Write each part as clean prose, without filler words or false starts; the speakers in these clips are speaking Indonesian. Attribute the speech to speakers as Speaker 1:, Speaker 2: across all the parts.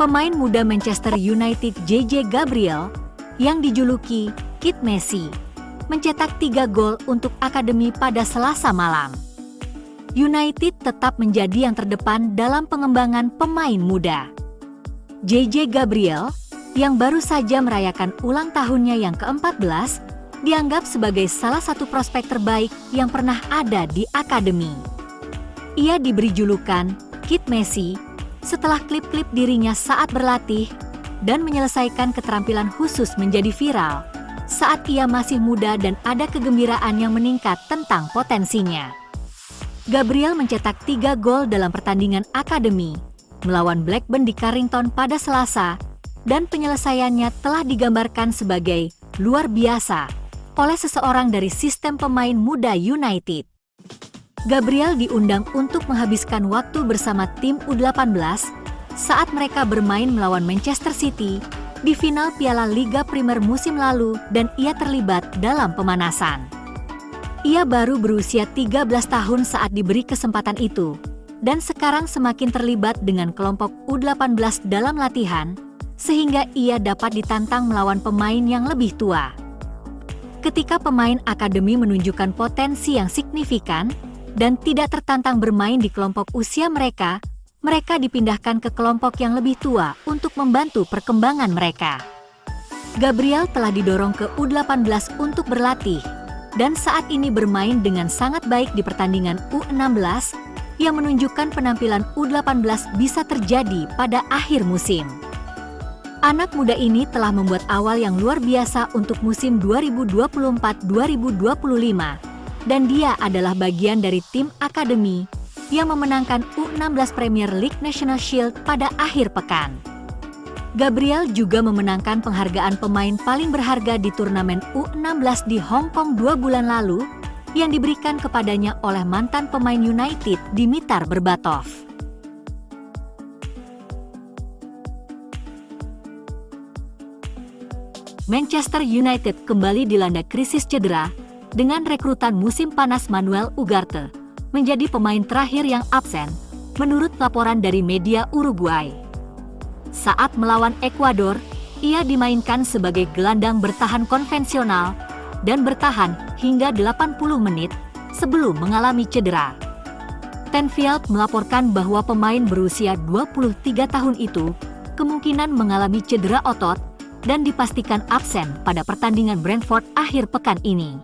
Speaker 1: Pemain muda Manchester United JJ Gabriel, yang dijuluki Kid Messi, mencetak 3 gol untuk akademi pada Selasa malam. United tetap menjadi yang terdepan dalam pengembangan pemain muda. JJ Gabriel, yang baru saja merayakan ulang tahunnya yang ke-14, dianggap sebagai salah satu prospek terbaik yang pernah ada di akademi. Ia diberi julukan Kid Messi setelah klip-klip dirinya saat berlatih dan menyelesaikan keterampilan khusus menjadi viral saat ia masih muda dan ada kegembiraan yang meningkat tentang potensinya. Gabriel mencetak 3 gol dalam pertandingan akademi melawan Blackburn di Carrington pada Selasa, dan penyelesaiannya telah digambarkan sebagai luar biasa oleh seseorang dari sistem pemain muda United. Gabriel diundang untuk menghabiskan waktu bersama tim U18 saat mereka bermain melawan Manchester City di final Piala Liga Primer musim lalu, dan ia terlibat dalam pemanasan. Ia baru berusia 13 tahun saat diberi kesempatan itu, dan sekarang semakin terlibat dengan kelompok U18 dalam latihan, sehingga ia dapat ditantang melawan pemain yang lebih tua. Ketika pemain akademi menunjukkan potensi yang signifikan dan tidak tertantang bermain di kelompok usia mereka dipindahkan ke kelompok yang lebih tua untuk membantu perkembangan mereka. Gabriel telah didorong ke U18 untuk berlatih, dan saat ini bermain dengan sangat baik di pertandingan U16 yang menunjukkan penampilan U18 bisa terjadi pada akhir musim. Anak muda ini telah membuat awal yang luar biasa untuk musim 2024-2025. Dan dia adalah bagian dari tim akademi yang memenangkan U16 Premier League National Shield pada akhir pekan. Gabriel juga memenangkan penghargaan pemain paling berharga di turnamen U16 di Hong Kong 2 bulan lalu yang diberikan kepadanya oleh mantan pemain United Dimitar Berbatov. Manchester United kembali dilanda krisis cedera dengan rekrutan musim panas Manuel Ugarte menjadi pemain terakhir yang absen, menurut laporan dari media Uruguay. Saat melawan Ekuador, ia dimainkan sebagai gelandang bertahan konvensional dan bertahan hingga 80 menit sebelum mengalami cedera. Tenfield melaporkan bahwa pemain berusia 23 tahun itu kemungkinan mengalami cedera otot dan dipastikan absen pada pertandingan Brentford akhir pekan ini.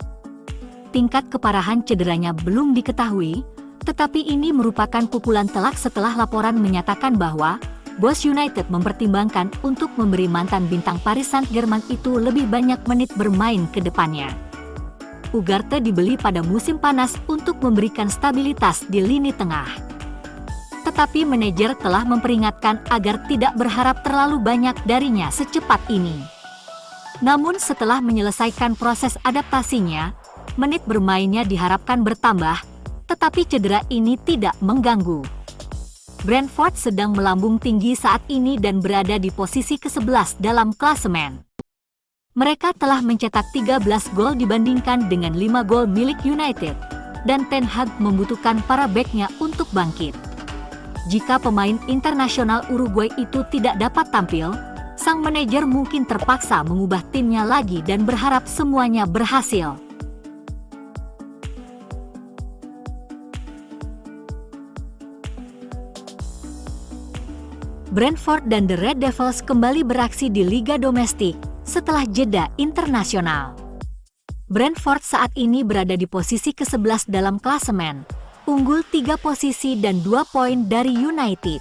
Speaker 1: Tingkat keparahan cederanya belum diketahui, tetapi ini merupakan pukulan telak setelah laporan menyatakan bahwa bos United mempertimbangkan untuk memberi mantan bintang Paris Saint-Germain itu lebih banyak menit bermain ke depannya. Ugarte dibeli pada musim panas untuk memberikan stabilitas di lini tengah. Tetapi manajer telah memperingatkan agar tidak berharap terlalu banyak darinya secepat ini. Namun setelah menyelesaikan proses adaptasinya, menit bermainnya diharapkan bertambah, tetapi cedera ini tidak mengganggu. Brentford sedang melambung tinggi saat ini dan berada di posisi ke-11 dalam klasemen. Mereka telah mencetak 13 gol dibandingkan dengan 5 gol milik United, dan Ten Hag membutuhkan para beknya untuk bangkit. Jika pemain internasional Uruguay itu tidak dapat tampil, sang manajer mungkin terpaksa mengubah timnya lagi dan berharap semuanya berhasil. Brentford dan The Red Devils kembali beraksi di Liga Domestik setelah jeda internasional. Brentford saat ini berada di posisi ke-11 dalam klasemen, unggul 3 posisi dan 2 poin dari United.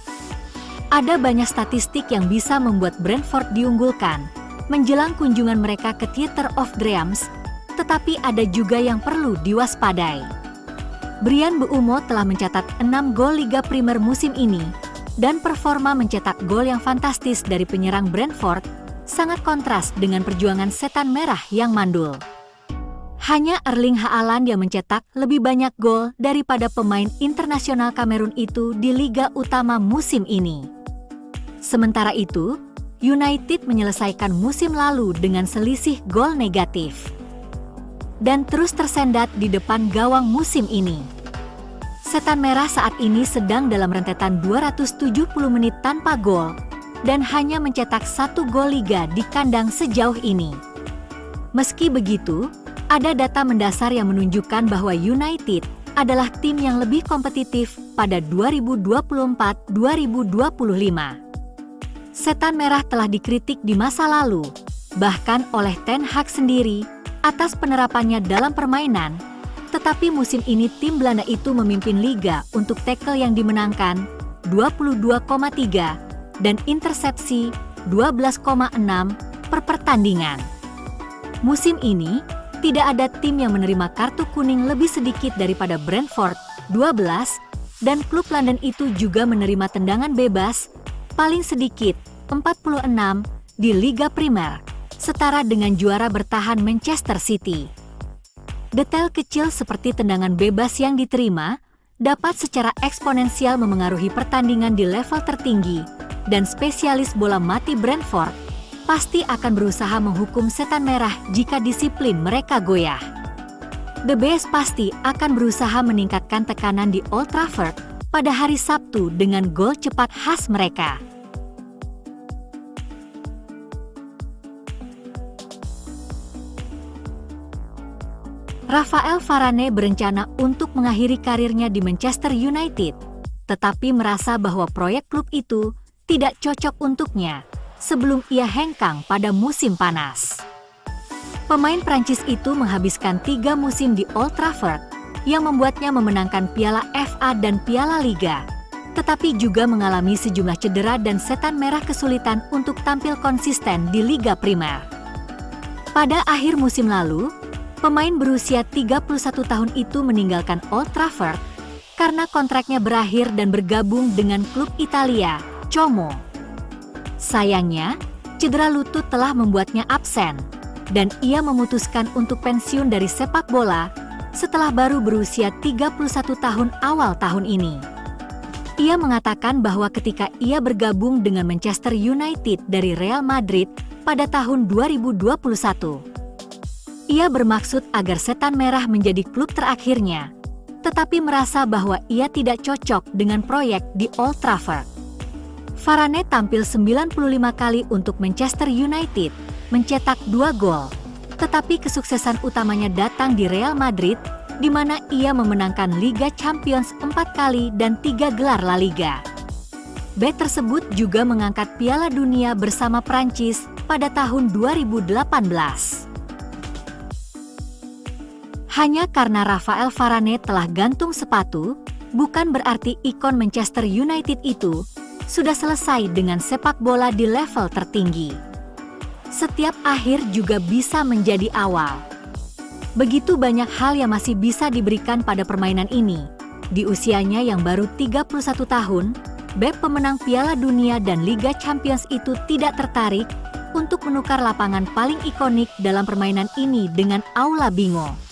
Speaker 1: Ada banyak statistik yang bisa membuat Brentford diunggulkan menjelang kunjungan mereka ke Theatre of Dreams, tetapi ada juga yang perlu diwaspadai. Bryan Mbeumo telah mencatat 6 gol Liga Primer musim ini, dan performa mencetak gol yang fantastis dari penyerang Brentford sangat kontras dengan perjuangan setan merah yang mandul. Hanya Erling Haaland yang mencetak lebih banyak gol daripada pemain internasional Kamerun itu di liga utama musim ini. Sementara itu, United menyelesaikan musim lalu dengan selisih gol negatif dan terus tersendat di depan gawang musim ini. Setan Merah saat ini sedang dalam rentetan 270 menit tanpa gol dan hanya mencetak 1 gol liga di kandang sejauh ini. Meski begitu, ada data mendasar yang menunjukkan bahwa United adalah tim yang lebih kompetitif pada 2024-2025. Setan Merah telah dikritik di masa lalu, bahkan oleh Ten Hag sendiri, atas penerapannya dalam permainan, tetapi musim ini tim Belanda itu memimpin liga untuk tackle yang dimenangkan 22,3 dan intersepsi 12,6 per pertandingan. Musim ini, tidak ada tim yang menerima kartu kuning lebih sedikit daripada Brentford, 12, dan klub London itu juga menerima tendangan bebas, paling sedikit, 46, di Liga Primer, setara dengan juara bertahan Manchester City. Detail kecil seperti tendangan bebas yang diterima, dapat secara eksponensial memengaruhi pertandingan di level tertinggi, dan spesialis bola mati Brentford pasti akan berusaha menghukum Setan Merah jika disiplin mereka goyah. The Bees pasti akan berusaha meningkatkan tekanan di Old Trafford pada hari Sabtu dengan gol cepat khas mereka. Rafael Varane berencana untuk mengakhiri karirnya di Manchester United, tetapi merasa bahwa proyek klub itu tidak cocok untuknya sebelum ia hengkang pada musim panas. Pemain Prancis itu menghabiskan 3 musim di Old Trafford yang membuatnya memenangkan Piala FA dan Piala Liga, tetapi juga mengalami sejumlah cedera dan Setan Merah kesulitan untuk tampil konsisten di Liga Primer. Pada akhir musim lalu, pemain berusia 31 tahun itu meninggalkan Old Trafford karena kontraknya berakhir dan bergabung dengan klub Italia, Como. Sayangnya, cedera lutut telah membuatnya absen, dan ia memutuskan untuk pensiun dari sepak bola setelah baru berusia 31 tahun awal tahun ini. Ia mengatakan bahwa ketika ia bergabung dengan Manchester United dari Real Madrid pada tahun 2021, ia bermaksud agar Setan Merah menjadi klub terakhirnya, tetapi merasa bahwa ia tidak cocok dengan proyek di Old Trafford. Varane tampil 95 kali untuk Manchester United, mencetak 2 gol, tetapi kesuksesan utamanya datang di Real Madrid, di mana ia memenangkan Liga Champions 4 kali dan 3 gelar La Liga. Bek tersebut juga mengangkat Piala Dunia bersama Prancis pada tahun 2018. Hanya karena Rafael Varane telah gantung sepatu, bukan berarti ikon Manchester United itu sudah selesai dengan sepak bola di level tertinggi. Setiap akhir juga bisa menjadi awal. Begitu banyak hal yang masih bisa diberikan pada permainan ini. Di usianya yang baru 31 tahun, bek pemenang Piala Dunia dan Liga Champions itu tidak tertarik untuk menukar lapangan paling ikonik dalam permainan ini dengan Aula Bingo.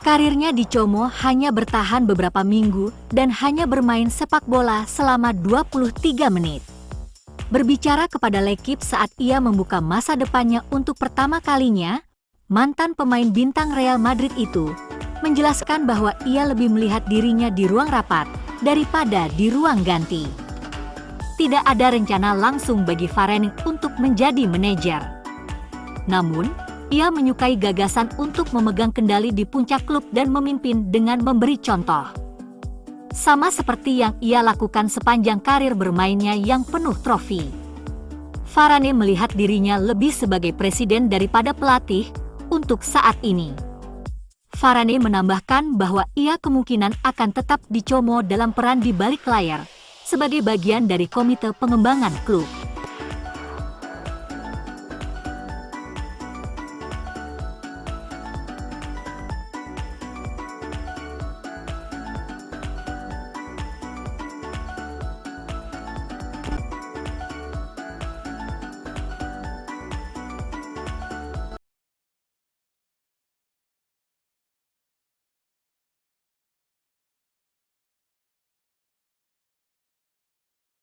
Speaker 1: Karirnya di Como hanya bertahan beberapa minggu dan hanya bermain sepak bola selama 23 menit. Berbicara kepada L'Équipe saat ia membuka masa depannya untuk pertama kalinya, mantan pemain bintang Real Madrid itu menjelaskan bahwa ia lebih melihat dirinya di ruang rapat daripada di ruang ganti. Tidak ada rencana langsung bagi Varane untuk menjadi manajer. Namun, ia menyukai gagasan untuk memegang kendali di puncak klub dan memimpin dengan memberi contoh. Sama seperti yang ia lakukan sepanjang karir bermainnya yang penuh trofi. Varane melihat dirinya lebih sebagai presiden daripada pelatih untuk saat ini. Varane menambahkan bahwa ia kemungkinan akan tetap di Como dalam peran di balik layar sebagai bagian dari komite pengembangan klub.